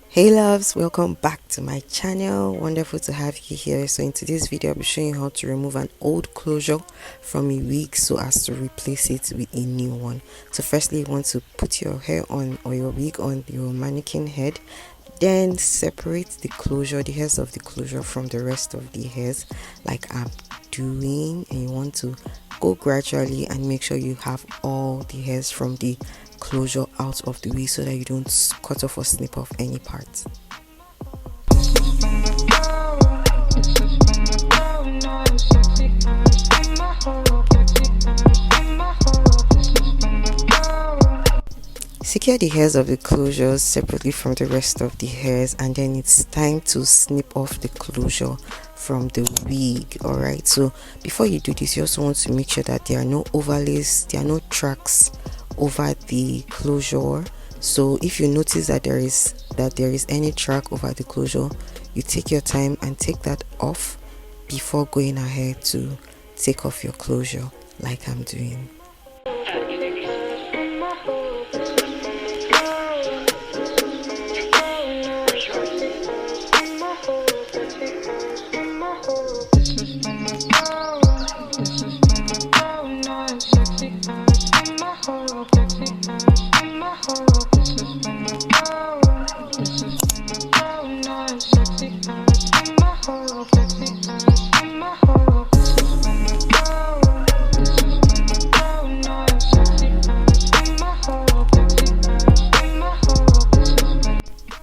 Hey loves, welcome back to my channel. Wonderful to have you here. So in today's video, I'll be showing you how to remove an old closure from a wig so as to replace it with a new one. So firstly, you want to put your hair on or your wig on your mannequin head, then separate the closure, the hairs of the closure from the rest of the hairs like I'm doing, and you want to go gradually and make sure you have all the hairs from the closure out of the wig so that you don't cut off or snip off any parts. Secure the hairs of the closures separately from the rest of the hairs, and then it's time to snip off the closure from the wig. Alright, so before you do this, you also want to make sure that there are no overlays, there are no tracks over the closure. So if you notice that there is any track over the closure, you take your time and take that off before going ahead to take off your closure like I'm doing.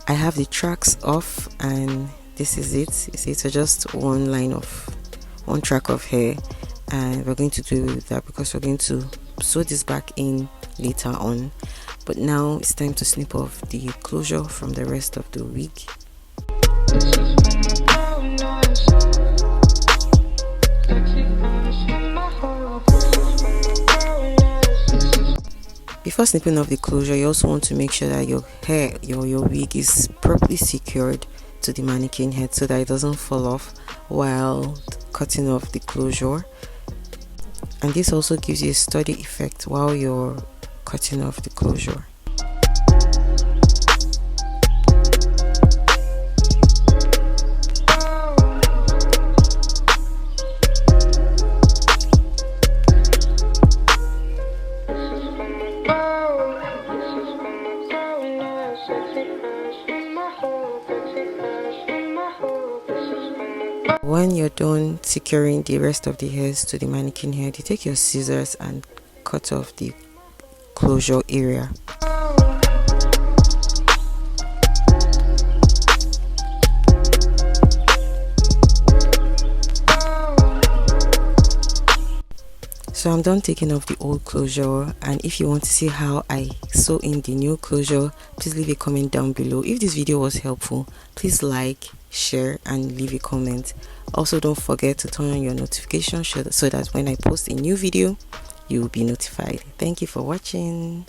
I have the tracks off, and this is it. See, so just one track of hair, and we're going to do that because we're going to sew this back in later on. But now it's time to snip off the closure from the rest of the wig. Before snipping off the closure, you also want to make sure that your hair, your wig is properly secured to the mannequin head so that it doesn't fall off while cutting off the closure. And this also gives you a sturdy effect while you're cutting off the closure. When you're done securing the rest of the hairs to the mannequin head, you take your scissors and cut off the closure area. So I'm done taking off the old closure, and if you want to see how I sew in the new closure, please leave a comment down below. If this video was helpful, please like, share and leave a comment. Also, don't forget to turn on your notifications so that when I post a new video, you will be notified. Thank you for watching.